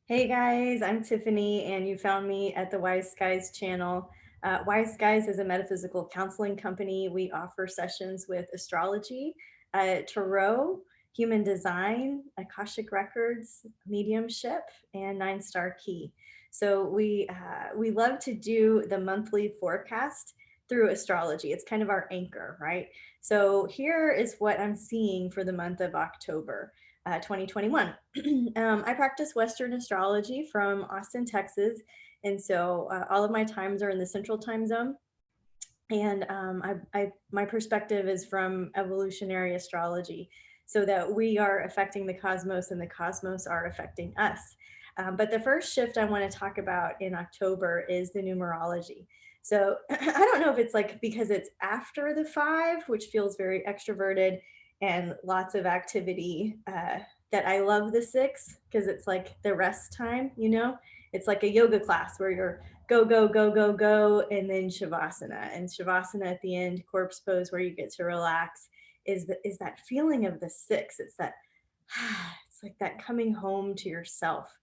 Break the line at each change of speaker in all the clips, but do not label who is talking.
Hey guys, I'm Tiffany, and you found me at the Wise Skies channel. Wise Skies is a metaphysical counseling company. We offer sessions with astrology, tarot, human design, Akashic records, mediumship, and 9-star key. So we love to do the monthly forecast through astrology. It's kind of our anchor, right? So here is what I'm seeing for the month of October. 2021. I practice Western astrology from Austin, Texas. And so all of my times are in the central time zone. And my perspective is from evolutionary astrology, so that we are affecting the cosmos and the cosmos are affecting us. But the first shift I want to talk about in October is the numerology. So I don't know if it's like because it's after the 5, which feels very extroverted and lots of activity, that I love the 6 because it's like the rest time, It's like a yoga class where you're go, go, go, go, go, and then Shavasana. And Shavasana at the end, corpse pose, where you get to relax, is that feeling of the 6. It's that it's like that coming home to yourself.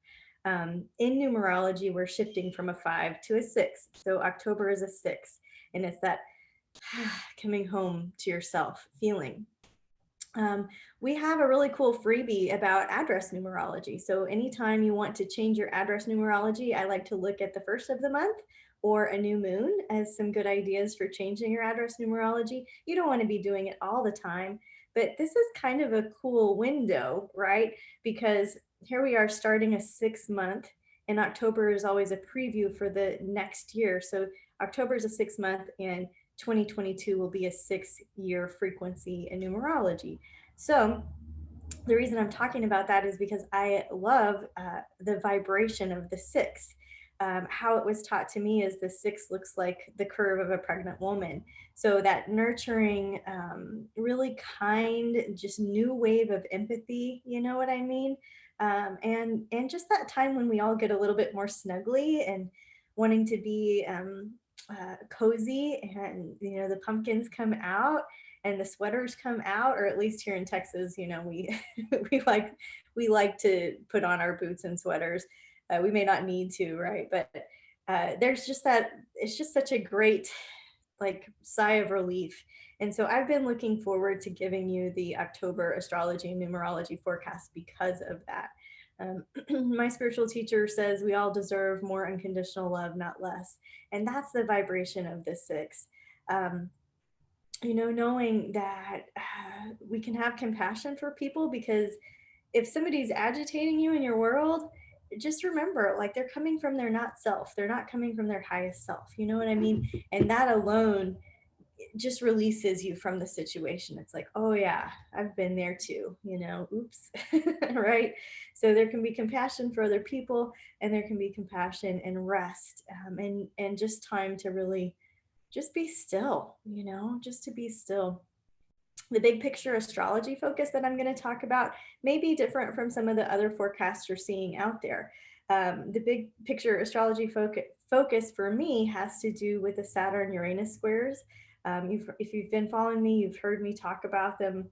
In numerology, we're shifting from a 5 to a 6. So October is a 6, and it's that coming home to yourself feeling. We have a really cool freebie about address numerology. So anytime you want to change your address numerology, I like to look at the first of the month or a new moon as some good ideas for changing your address numerology. You don't want to be doing it all the time, but this is kind of a cool window, right? Because here we are starting a 6 month, and October is always a preview for the next year. So October is a 6 month, and 2022 will be a 6 year frequency in numerology. So the reason I'm talking about that is because I love the vibration of the 6. How it was taught to me is the 6 looks like the curve of a pregnant woman. So that nurturing, really kind, just new wave of empathy, you know what I mean? And just that time when we all get a little bit more snuggly and wanting to be cozy, and the pumpkins come out and the sweaters come out, or at least here in Texas, we we like to put on our boots and sweaters. We may not need to, right? But there's just that. It's just such a great like sigh of relief. And so I've been looking forward to giving you the October astrology and numerology forecast because of that. My spiritual teacher says we all deserve more unconditional love, not less. And that's the vibration of the 6. Um, Knowing that we can have compassion for people, because if somebody's agitating you in your world, just remember, like, they're coming from their not self. They're not coming from their highest self. You know what I mean? And that alone just releases you from the situation. It's like, oh yeah, I've been there too, oops. Right? So there can be compassion for other people, and there can be compassion and rest, and just time to really just be still, just to be still. The big picture astrology focus that I'm going to talk about may be different from some of the other forecasts you're seeing out there. The big picture astrology focus for me has to do with the Saturn Uranus squares. If you've been following me, you've heard me talk about them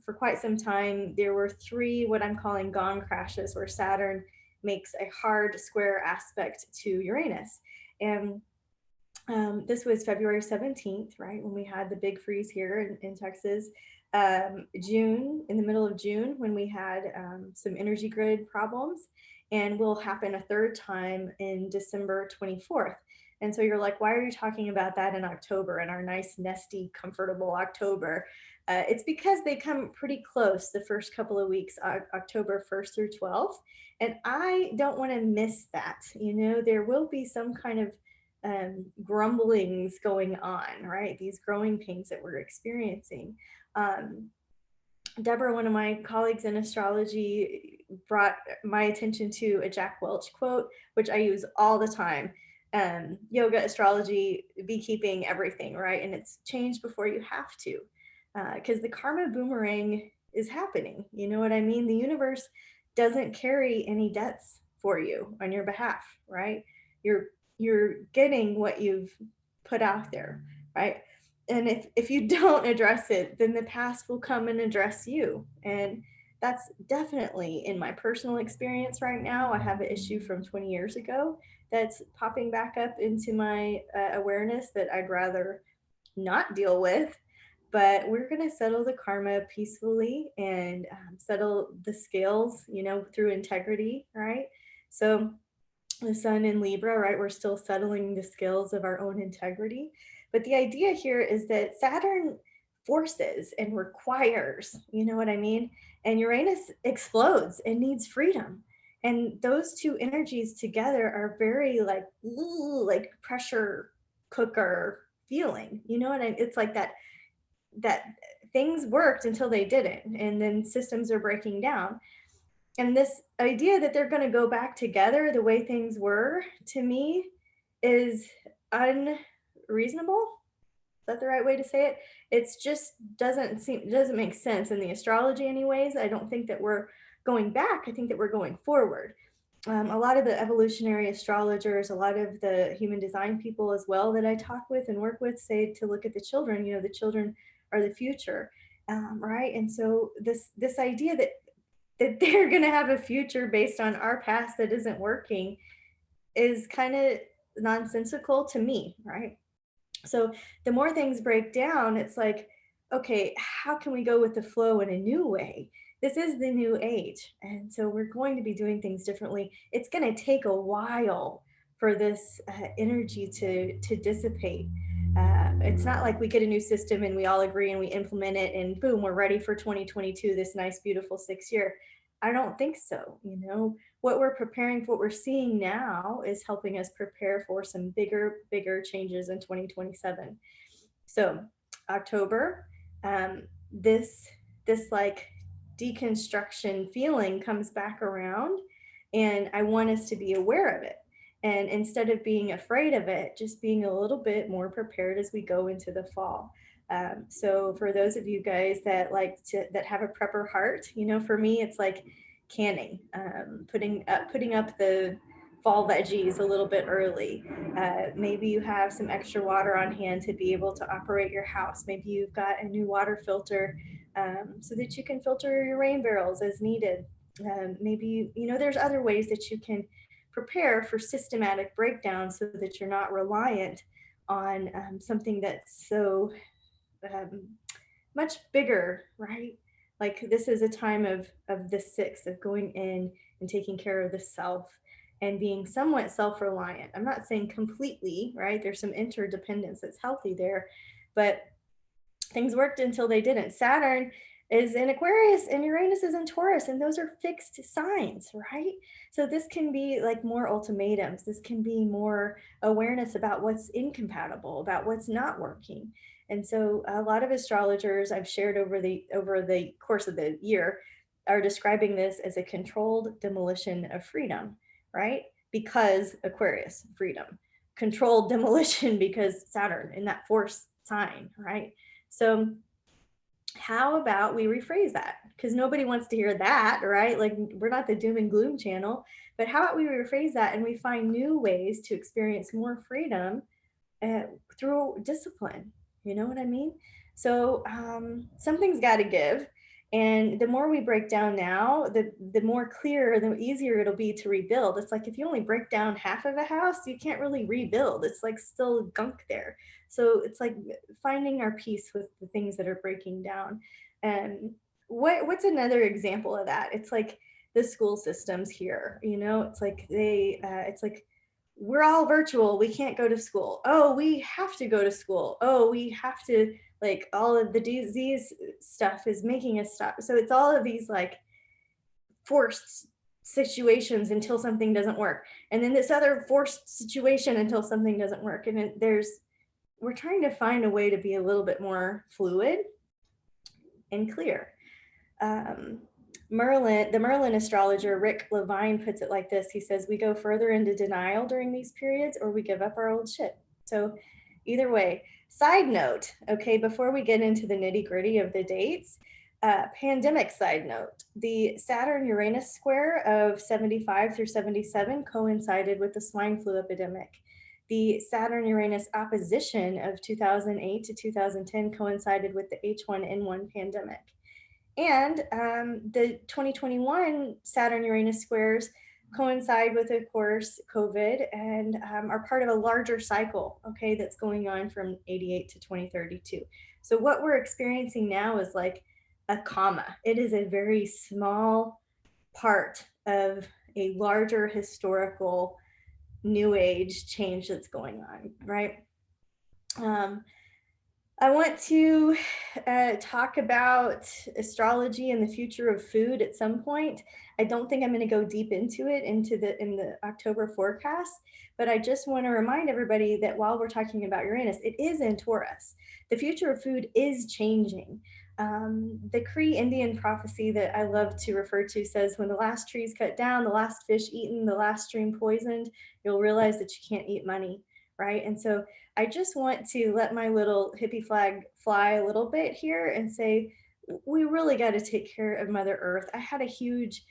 for quite some time. There were 3 what I'm calling gong crashes, where Saturn makes a hard square aspect to Uranus. And this was February 17th, right, when we had the big freeze here in Texas. June, in the middle of June, when we had some energy grid problems, and will happen a third time in December 24th. And so you're like, why are you talking about that in October, in our nice, nesty, comfortable October? It's because they come pretty close the first couple of weeks, October 1st through 12th. And I don't want to miss that. There will be some kind of grumblings going on, right? These growing pains that we're experiencing. Deborah, one of my colleagues in astrology, brought my attention to a Jack Welch quote, which I use all the time. Yoga, astrology, beekeeping, everything, right? And it's change before you have to, because the karma boomerang is happening. You know what I mean? The universe doesn't carry any debts for you on your behalf, right? You're you're getting what you've put out there, right? And if you don't address it, then the past will come and address you. And That's definitely in my personal experience right now. I have an issue from 20 years ago that's popping back up into my awareness that I'd rather not deal with. But we're going to settle the karma peacefully and settle the scales, through integrity, right? So the sun in Libra, right? We're still settling the scales of our own integrity. But the idea here is that Saturn forces and requires, you know what I mean? And Uranus explodes and needs freedom. And those two energies together are very like, ooh, like pressure cooker feeling. You know what I mean? It's like that things worked until they didn't, and then systems are breaking down. And this idea that they're going to go back together the way things were, to me, is unreasonable. Is that the right way to say it? It's just doesn't make sense in the astrology anyways. I don't think that we're going back. I think that we're going forward. A lot of the evolutionary astrologers, a lot of the human design people as well that I talk with and work with say to look at the children. The children are the future, right? And so this idea that they're going to have a future based on our past that isn't working is kind of nonsensical to me, right? So the more things break down, it's like, okay, how can we go with the flow in a new way? This is the new age. And so we're going to be doing things differently. It's going to take a while for this energy to dissipate. It's not like we get a new system and we all agree and we implement it and boom, we're ready for 2022, this nice, beautiful 6 year. I don't think so. What we're preparing for, what we're seeing now is helping us prepare for some bigger changes in 2027. So October, this like deconstruction feeling comes back around, and I want us to be aware of it. And instead of being afraid of it, just being a little bit more prepared as we go into the fall. So for those of you guys that that have a prepper heart, for me, it's like canning, putting up the fall veggies a little bit early. Maybe you have some extra water on hand to be able to operate your house. Maybe you've got a new water filter so that you can filter your rain barrels as needed. Maybe, there's other ways that you can prepare for systematic breakdown so that you're not reliant on something that's so um, much bigger, right? Like this is a time of the sixth, of going in and taking care of the self and being somewhat self-reliant. I'm not saying completely, right? There's some interdependence that's healthy there, but things worked until they didn't. Saturn is in Aquarius and Uranus is in Taurus, and those are fixed signs, right? So this can be like more ultimatums. This can be more awareness about what's incompatible, about what's not working. And so a lot of astrologers I've shared over the course of the year are describing this as a controlled demolition of freedom, right? Because Aquarius, freedom. Controlled demolition because Saturn in that fourth sign, right? So how about we rephrase that? Because nobody wants to hear that, right? Like we're not the doom and gloom channel, but how about we rephrase that and we find new ways to experience more freedom through discipline? You know what I mean? So something's got to give. And the more we break down now, the more clear, the easier it'll be to rebuild. It's like if you only break down half of a house, you can't really rebuild. It's like still gunk there. So it's like finding our peace with the things that are breaking down. And what's another example of that? It's like the school systems here. It's like it's like we're all virtual. We can't go to school. Oh, we have to go to school. Oh, we have to, like, all of the disease stuff is making us stop. So it's all of these like forced situations until something doesn't work. And then this other forced situation until something doesn't work. And we're trying to find a way to be a little bit more fluid and clear. The Merlin astrologer Rick Levine puts it like this. He says, we go further into denial during these periods or we give up our old shit. So either way. Side note, okay, before we get into the nitty gritty of the dates, pandemic side note, the Saturn-Uranus square of 75 through 77 coincided with the swine flu epidemic. The Saturn-Uranus opposition of 2008 to 2010 coincided with the H1N1 pandemic. And the 2021 Saturn Uranus squares coincide with, of course, COVID, and are part of a larger cycle, okay, that's going on from 88 to 2032. So what we're experiencing now is like a comma. It is a very small part of a larger historical new age change that's going on, right? I want to talk about astrology and the future of food at some point. I don't think I'm going to go deep into it in the October forecast, but I just want to remind everybody that while we're talking about Uranus, it is in Taurus. The future of food is changing. The Cree Indian prophecy that I love to refer to says, when the last tree is cut down, the last fish eaten, the last stream poisoned, you'll realize that you can't eat money, right? And so I just want to let my little hippie flag fly a little bit here and say, we really got to take care of Mother Earth. I had a huge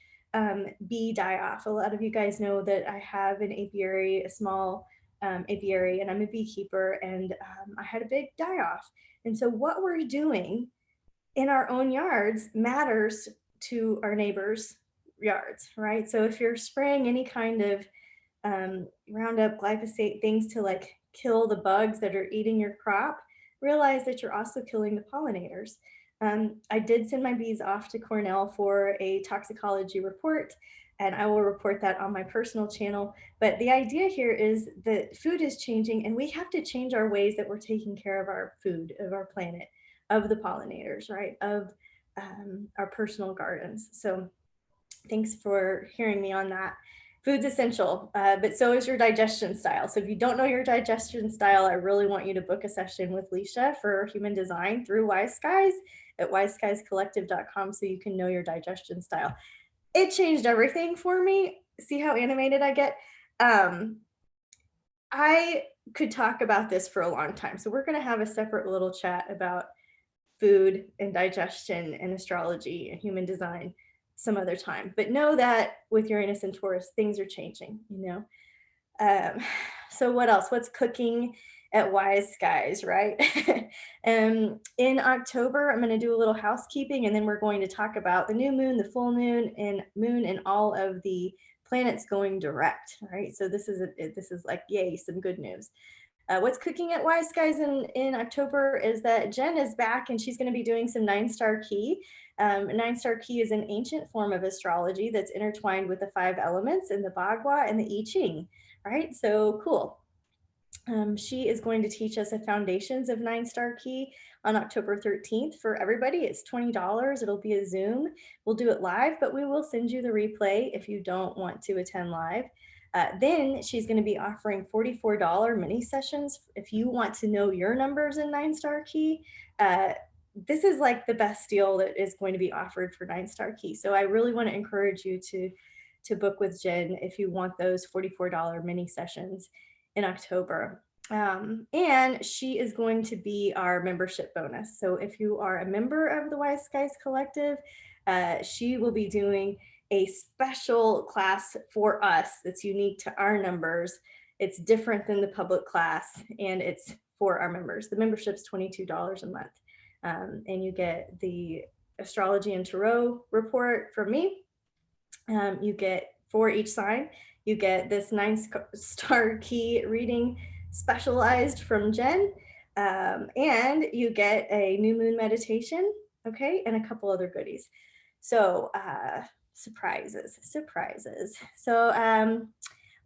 bee die off. A lot of you guys know that I have an apiary, a small apiary, and I'm a beekeeper, and I had a big die off. And so what we're doing in our own yards matters to our neighbors' yards, right? So if you're spraying any kind of Roundup, glyphosate, things to like kill the bugs that are eating your crop, realize that you're also killing the pollinators. I did send my bees off to Cornell for a toxicology report, and I will report that on my personal channel. But the idea here is that food is changing, and we have to change our ways that we're taking care of our food, of our planet, of the pollinators, right? Of our personal gardens. So thanks for hearing me on that. Food's essential, but so is your digestion style. So if you don't know your digestion style, I really want you to book a session with Leisha for human design through Wise Skies at wiseskiescollective.com so you can know your digestion style. It changed everything for me. See how animated I get? I could talk about this for a long time. So we're going to have a separate little chat about food and digestion and astrology and human design some other time. But know that with Uranus and Taurus, things are changing, you know? So what else? What's cooking at Wise Skies, right? In October, I'm going to do a little housekeeping, and then we're going to talk about the new moon, the full moon, and all of the planets going direct, right? So this is like, yay, some good news. What's cooking at Wise Skies in October is that Jen is back, and she's going to be doing some 9-star key. 9-star key is an ancient form of astrology that's intertwined with the 5 elements in the Bagua and the I Ching, right? So cool. She is going to teach us the foundations of 9-star key on October 13th for everybody. It's $20. It'll be a Zoom. We'll do it live, but we will send you the replay if you don't want to attend live. Then she's going to be offering $44 mini sessions. If you want to know your numbers in 9-star key, this is like the best deal that is going to be offered for 9-star key. So I really want to encourage you to book with Jen if you want those $44 mini sessions in October. And she is going to be our membership bonus. So if you are a member of the Wise Skies Collective, she will be doing a special class for us that's unique to our numbers. It's different than the public class, and it's for our members. The membership's $22 a month. And you get the astrology and tarot report from me. You get for each sign, you get this 9-star key reading specialized from Jen, and you get a new moon meditation, okay, and a couple other goodies. So surprises. So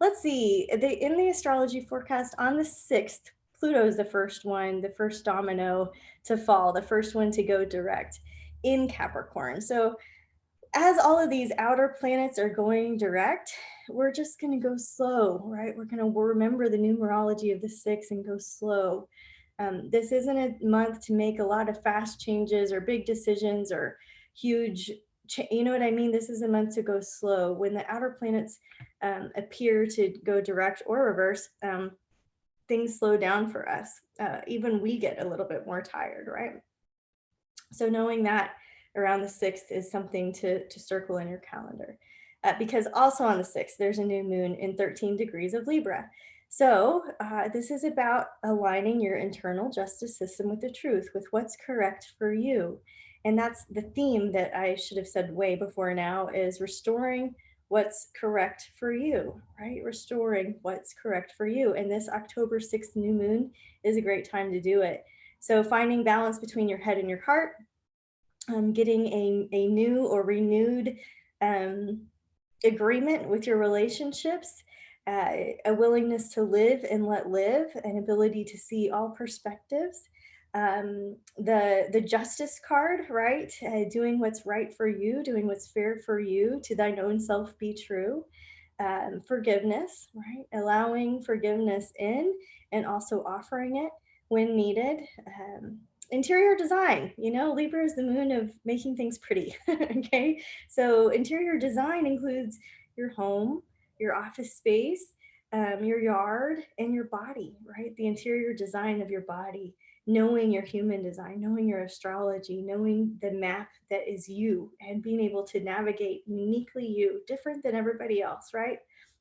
let's see, in the astrology forecast on the 6th, Pluto is the first one, the first domino to fall, the first one to go direct in Capricorn. So as all of these outer planets are going direct, we're just going to go slow, right? We're going to remember the numerology of the 6 and go slow. This isn't a month to make a lot of fast changes or big decisions or huge, you know what I mean? This is a month to go slow. When the outer planets appear to go direct or reverse, things slow down for us. Even we get a little bit more tired, right? So knowing that around the 6th is something to circle in your calendar. Because also on the 6th, there's a new moon in 13 degrees of Libra. So this is about aligning your internal justice system with the truth, with what's correct for you. And that's the theme that I should have said way before now, is restoring what's correct for you, right? Restoring what's correct for you. And this October 6th new moon is a great time to do it. So finding balance between your head and your heart, getting a new or renewed agreement with your relationships, a willingness to live and let live, an ability to see all perspectives. The justice card, right? Doing what's right for you, doing what's fair for you, to thine own self be true. Forgiveness, right? Allowing forgiveness in and also offering it when needed. Interior design, Libra is the moon of making things pretty. Okay, so interior design includes your home, your office space, your yard, and your body, right? The interior design of your body, knowing your human design, knowing your astrology, knowing the map that is you, and being able to navigate uniquely you, different than everybody else, right?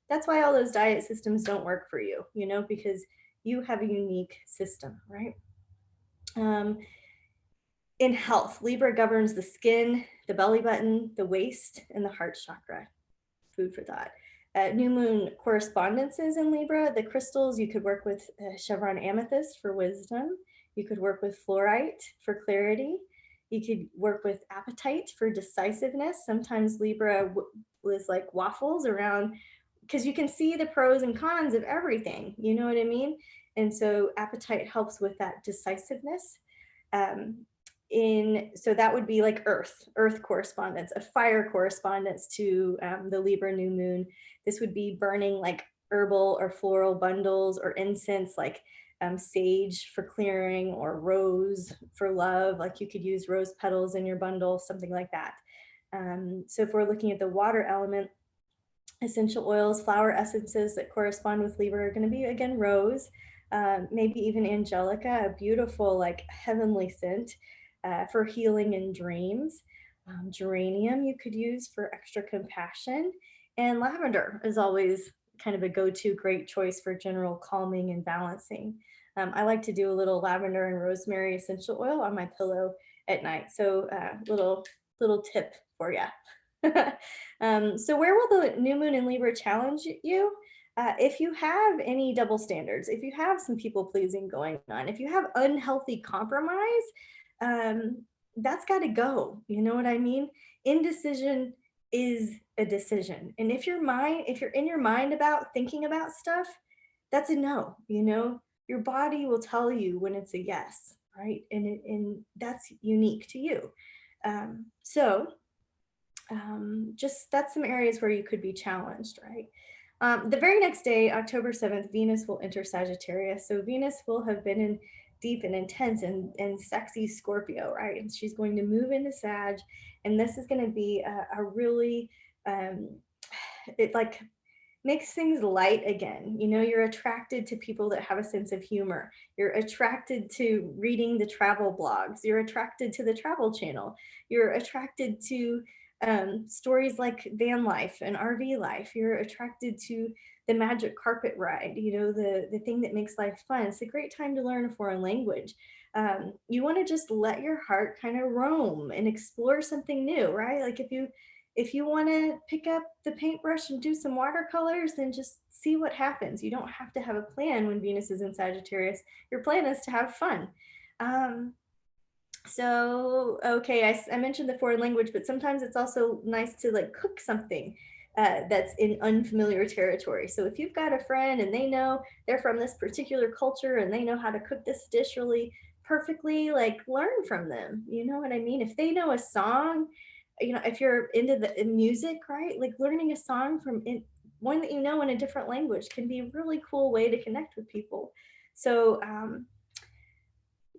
That's why all those diet systems don't work for you, because you have a unique system, right? In health, Libra governs the skin, the belly button, the waist, and the heart chakra. Food for thought. New moon correspondences in Libra, the crystals, you could work with chevron amethyst for wisdom. You could work with fluorite for clarity. You could work with apatite for decisiveness. Sometimes Libra is like waffles around, because you can see the pros and cons of everything. You know what I mean? And so apatite helps with that decisiveness. So that would be like earth correspondence, a fire correspondence to the Libra new moon. This would be burning like herbal or floral bundles or incense, like sage for clearing, or rose for love. Like you could use rose petals in your bundle, something like that. So if we're looking at the water element, essential oils, flower essences that correspond with Libra are going to be, again, rose, maybe even angelica, a beautiful, like heavenly scent for healing and dreams. Geranium you could use for extra compassion. And lavender is always kind of a go-to great choice for general calming and balancing. I like to do a little lavender and rosemary essential oil on my pillow at night. So little tip for you. So where will the new moon in Libra challenge you? If you have any double standards, if you have some people pleasing going on, if you have unhealthy compromise, that's got to go. You know what I mean? Indecision is a decision. And if you're in your mind about thinking about stuff, that's a no. Your body will tell you when it's a yes, right? And that's unique to you. Just that's some areas where you could be challenged, right? The very next day, October 7th, Venus will enter Sagittarius. So Venus will have been in deep and intense and sexy Scorpio, right? And she's going to move into Sag. And this is going to be a really, it like makes things light again. You're attracted to people that have a sense of humor. You're attracted to reading the travel blogs. You're attracted to the Travel Channel. You're attracted to stories like van life and RV life. You're attracted to the magic carpet ride, the thing that makes life fun. It's a great time to learn a foreign language. You want to just let your heart kind of roam and explore something new, right? Like if you want to pick up the paintbrush and do some watercolors, then just see what happens. You don't have to have a plan when Venus is in Sagittarius. Your plan is to have fun. Okay, I mentioned the foreign language, but sometimes it's also nice to like cook something that's in unfamiliar territory. So if you've got a friend and they know they're from this particular culture and they know how to cook this dish really perfectly, like learn from them. You know what I mean? If they know a song, if you're into the music, right? Like learning a song from one that you know in a different language can be a really cool way to connect with people. So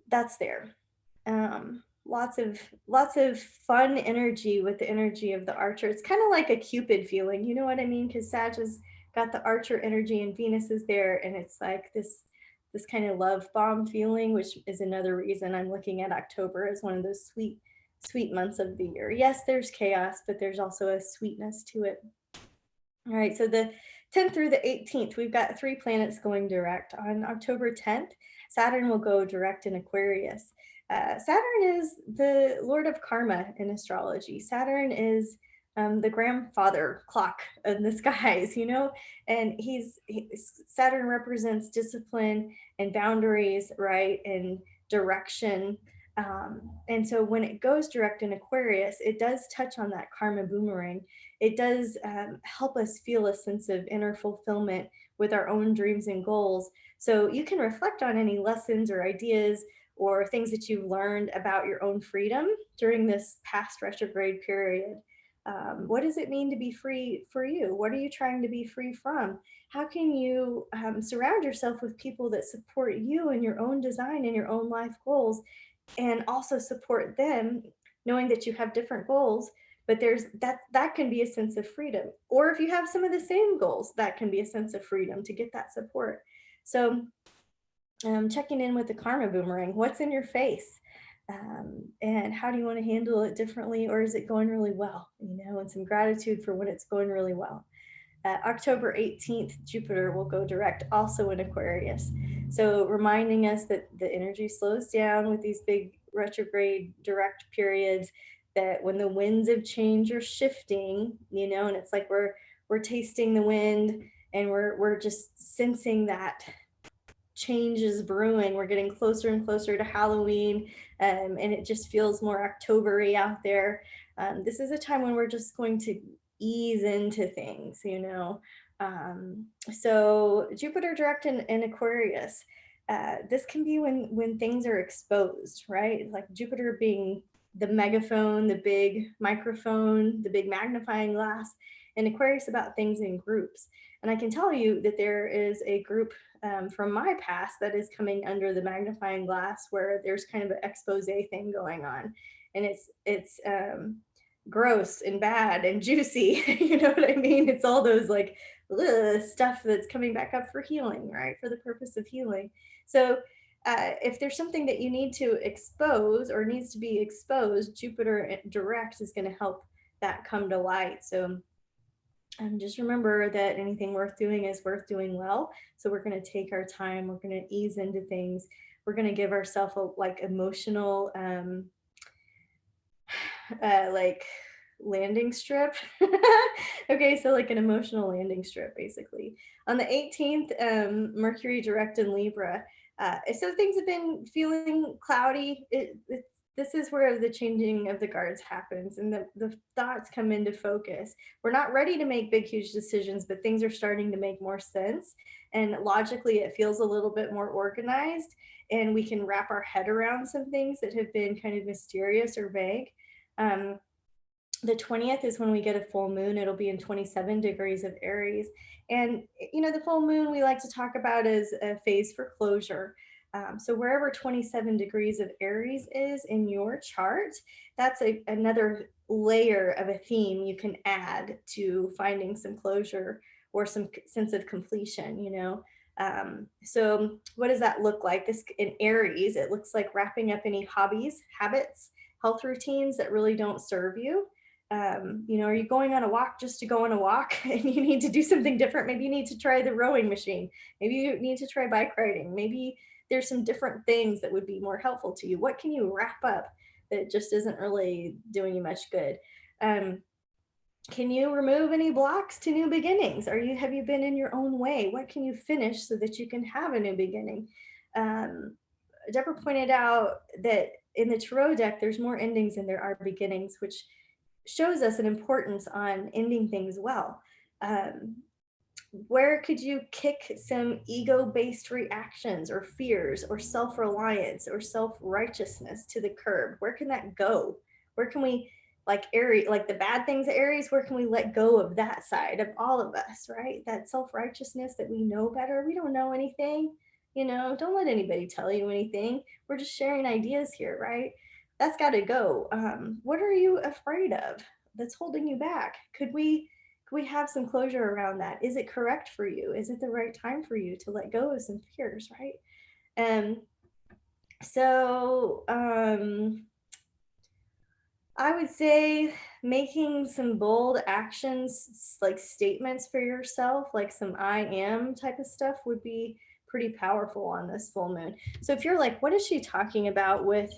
that's there. Lots of fun energy with the energy of the Archer. It's kind of like a Cupid feeling, you know what I mean? Because Sag has got the Archer energy and Venus is there, and it's like this kind of love bomb feeling, which is another reason I'm looking at October as one of those sweet months of the year. Yes, there's chaos, but there's also a sweetness to it. All right, so the 10th through the 18th, we've got 3 planets going direct. On October 10th, Saturn will go direct in Aquarius. Saturn is the lord of karma in astrology. Saturn is the grandfather clock in the skies, you know, and Saturn represents discipline and boundaries, right, and direction. And so when it goes direct in Aquarius, it does touch on that karma boomerang. It does help us feel a sense of inner fulfillment with our own dreams and goals. So you can reflect on any lessons or ideas or things that you've learned about your own freedom during this past retrograde period. What does it mean to be free for you? What are you trying to be free from? How can you surround yourself with people that support you in your own design and your own life goals, and also support them, knowing that you have different goals, but there's that can be a sense of freedom. Or if you have some of the same goals, that can be a sense of freedom to get that support. So checking in with the karma boomerang, what's in your face? And how do you want to handle it differently, or is it going really well? You know, and some gratitude for when it's going really well. October 18th, Jupiter will go direct also in Aquarius. So reminding us that the energy slows down with these big retrograde direct periods, that when the winds of change are shifting, you know, and it's like we're tasting the wind, and we're just sensing that change is brewing. We're getting closer and closer to Halloween, and it just feels more October-y out there. This is a time when we're just going to ease into things, you know. So Jupiter direct in Aquarius, this can be when things are exposed, right? Like Jupiter being the megaphone, the big microphone, the big magnifying glass, and Aquarius about things in groups. And I can tell you that there is a group from my past that is coming under the magnifying glass, where there's kind of an expose thing going on, and it's gross and bad and juicy. You know what I mean? It's all those like stuff that's coming back up for healing, right? For the purpose of healing. So if there's something that you need to expose or needs to be exposed, Jupiter direct is going to help that come to light. So just remember that anything worth doing is worth doing well. So we're going to take our time. We're going to ease into things. We're going to give ourselves a like emotional like landing strip. Okay, so like an emotional landing strip, basically. On the 18th, Mercury direct in Libra. So things have been feeling cloudy. This is where the changing of the guards happens, and the thoughts come into focus. We're not ready to make big, huge decisions, but things are starting to make more sense. And logically, it feels a little bit more organized, and we can wrap our head around some things that have been kind of mysterious or vague. The 20th is when we get a full moon. It'll be in 27 degrees of Aries. And, you know, the full moon we like to talk about as a phase for closure. So wherever 27 degrees of Aries is in your chart, that's another layer of a theme you can add to finding some closure or some sense of completion, you know. So what does that look like? This in Aries, it looks like wrapping up any hobbies, habits, health routines that really don't serve you. You know, are you going on a walk just to go on a walk and you need to do something different? Maybe you need to try the rowing machine. Maybe you need to try bike riding. Maybe there's some different things that would be more helpful to you. What can you wrap up that just isn't really doing you much good? Can you remove any blocks to new beginnings? Have you been in your own way? What can you finish so that you can have a new beginning? Deborah pointed out that in the tarot deck, there's more endings than there are beginnings, which shows us an importance on ending things well. Where could you kick some ego-based reactions or fears or self-reliance or self-righteousness to the curb? Where can that go? Where can we, like Aries, like the bad things of Aries, where can we let go of that side of all of us, right? That self-righteousness that we know better. We don't know anything, you know, don't let anybody tell you anything. We're just sharing ideas here, right? That's got to go. What are you afraid of that's holding you back? Could we have some closure around that? Is it correct for you? Is it the right time for you to let go of some fears, right? So I would say making some bold actions, like statements for yourself, like some I am type of stuff, would be pretty powerful on this full moon. So if you're like, what is she talking about with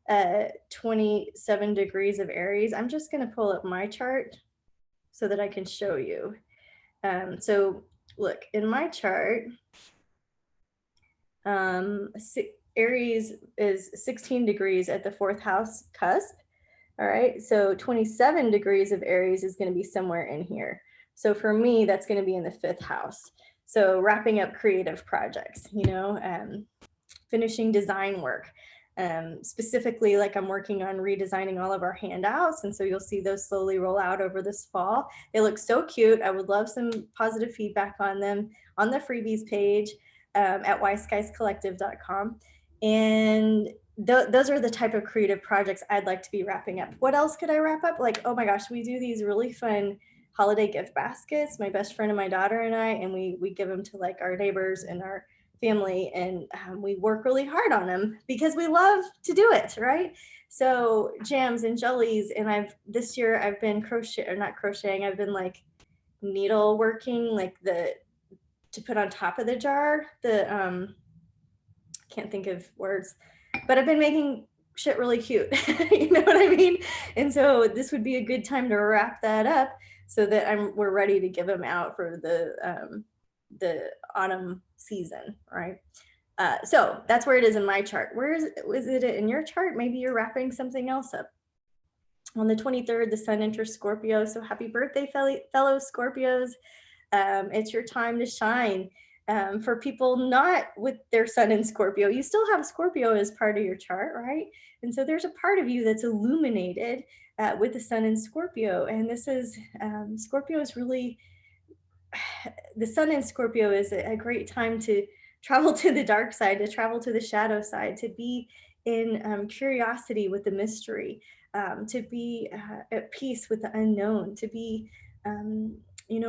27 degrees of Aries. I'm just going to pull up my chart so that I can show you. So look, in my chart, Aries is 16 degrees at the 4th house cusp. All right, so 27 degrees of Aries is going to be somewhere in here. So for me, that's going to be in the 5th house. So wrapping up creative projects, finishing design work. Specifically, like I'm working on redesigning all of our handouts. And so you'll see those slowly roll out over this fall. They look so cute. I would love some positive feedback on them on the freebies page at wiseskiescollective.com. And those are the type of creative projects I'd like to be wrapping up. What else could I wrap up? Like, oh my gosh, we do these really fun holiday gift baskets, my best friend and my daughter and I, and we give them to like our neighbors and our family, and we work really hard on them because we love to do it, right? So jams and jellies, and this year I've been I've been like needle working, like to put on top of the jar, can't think of words, but I've been making shit really cute. You know what I mean? And so this would be a good time to wrap that up so that we're ready to give them out for the autumn season, right? So that's where it is in my chart. Where is it in your chart? Maybe you're wrapping something else up. On the 23rd, the sun enters Scorpio. So happy birthday, fellow Scorpios. It's your time to shine. For people not with their sun in Scorpio, you still have Scorpio as part of your chart, right? And so there's a part of you that's illuminated with the sun in Scorpio. And this is, Scorpio is really, the sun in Scorpio is a great time to travel to the dark side, to travel to the shadow side, to be in curiosity with the mystery, to be at peace with the unknown, to be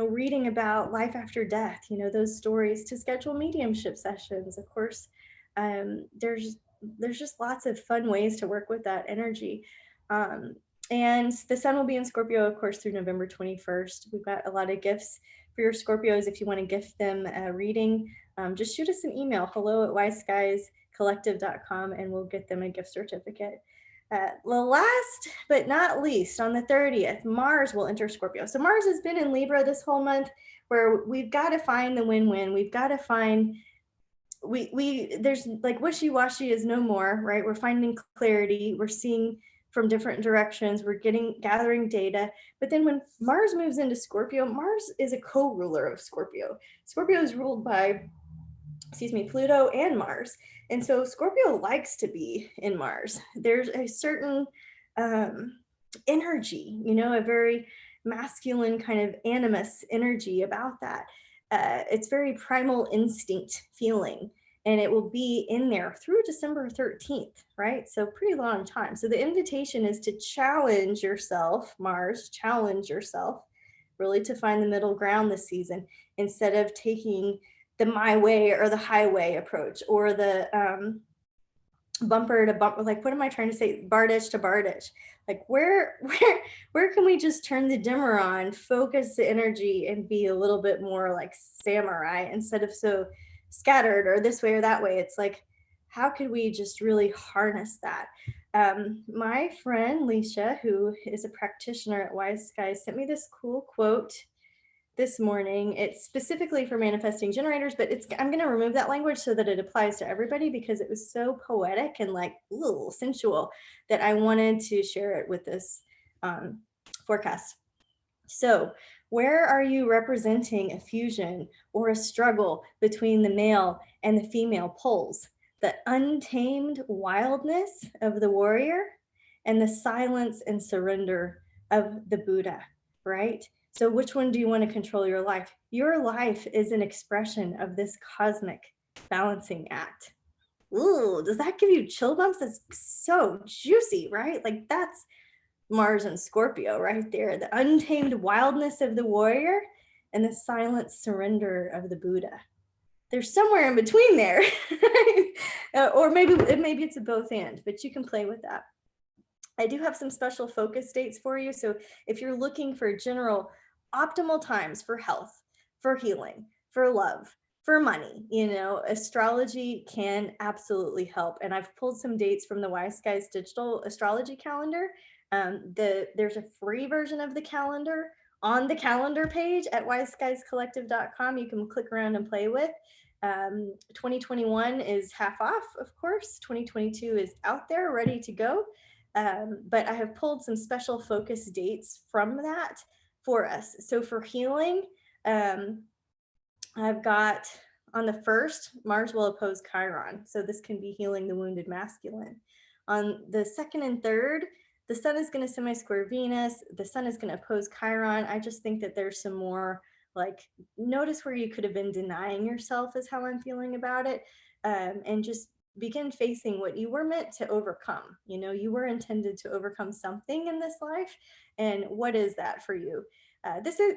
reading about life after death, those stories, to schedule mediumship sessions. Of course, there's just lots of fun ways to work with that energy. And the sun will be in Scorpio, of course, through November 21st. We've got a lot of gifts for your Scorpios. If you want to gift them a reading, just shoot us an email, hello@wiseskiescollective.com, and we'll get them a gift certificate. Last but not least, on the 30th, Mars will enter Scorpio. So Mars has been in Libra this whole month, where we've got to find the win-win. We've got to find, there's like wishy-washy is no more, right? We're finding clarity. We're seeing from different directions. We're gathering data. But then when Mars moves into Scorpio, Mars is a co-ruler of Scorpio. Scorpio is ruled by, Pluto and Mars. And so Scorpio likes to be in Mars. There's a certain energy, a very masculine kind of animus energy about that. It's very primal instinct feeling, and it will be in there through December 13th, right? So pretty long time. So the invitation is to challenge yourself, Mars, challenge yourself, really to find the middle ground this season, instead of taking the my way or the highway approach, or the bumper to bumper, like, what am I trying to say? Bar ditch to bar ditch. Like, where can we just turn the dimmer on, focus the energy, and be a little bit more like samurai instead of so scattered or this way or that way? It's like, how could we just really harness that? My friend Leisha, who is a practitioner at Wise Skies, sent me this cool quote this morning. It's specifically for manifesting generators, but I'm going to remove that language so that it applies to everybody, because it was so poetic and like sensual that I wanted to share it with this forecast. So, where are you representing a fusion or a struggle between the male and the female poles? The untamed wildness of the warrior and the silence and surrender of the Buddha, right? So which one do you want to control your life? Your life is an expression of this cosmic balancing act. Ooh, does that give you chill bumps? That's so juicy, right? Like, that's Mars and Scorpio right there. The untamed wildness of the warrior and the silent surrender of the Buddha. There's somewhere in between there. Or maybe it's a both and, but you can play with that. I do have some special focus dates for you. So if you're looking for general optimal times for health, for healing, for love, for money. You know, astrology can absolutely help. And I've pulled some dates from the Wise Skies digital astrology calendar. There's a free version of the calendar on the calendar page at wiseskiescollective.com. You can click around and play with. 2021 is half off, of course. 2022 is out there ready to go. But I have pulled some special focus dates from that for us. So for healing, I've got on the 1st, Mars will oppose Chiron. So this can be healing the wounded masculine. On the 2nd and 3rd, the sun is going to semi-square Venus. The sun is going to oppose Chiron. I just think that there's some more like, notice where you could have been denying yourself is how I'm feeling about it. And just begin facing what you were meant to overcome. You know, you were intended to overcome something in this life. And what is that for you?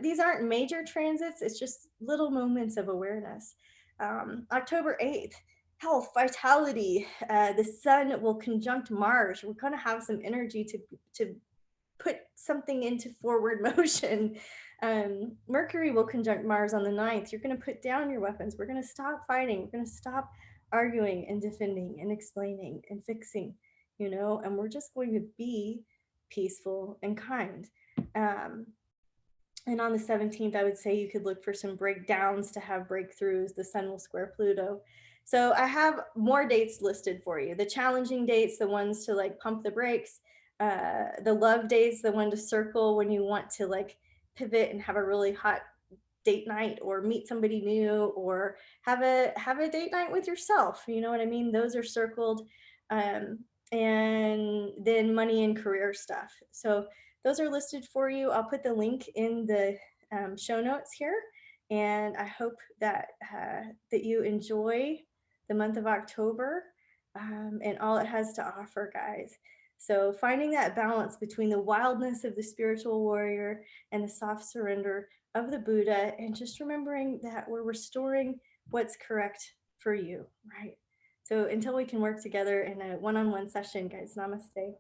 These aren't major transits. It's just little moments of awareness. October 8th, health, vitality. The sun will conjunct Mars. We're going to have some energy to put something into forward motion. Mercury will conjunct Mars on the 9th. You're going to put down your weapons. We're going to stop fighting. We're going to stop arguing and defending and explaining and fixing, you know, and we're just going to be peaceful and kind. And on the 17th, I would say you could look for some breakdowns to have breakthroughs. The sun will square Pluto. So I have more dates listed for you. The challenging dates, the ones to like pump the brakes, the love dates, the one to circle when you want to like pivot and have a really hot date night or meet somebody new or have a date night with yourself. You know what I mean? Those are circled. And then money and career stuff. So those are listed for you. I'll put the link in the show notes here. And I hope that that you enjoy the month of October and all it has to offer, guys. So finding that balance between the wildness of the spiritual warrior and the soft surrender of the Buddha, and just remembering that we're restoring what's correct for you, right? So until we can work together in a one-on-one session, guys, namaste.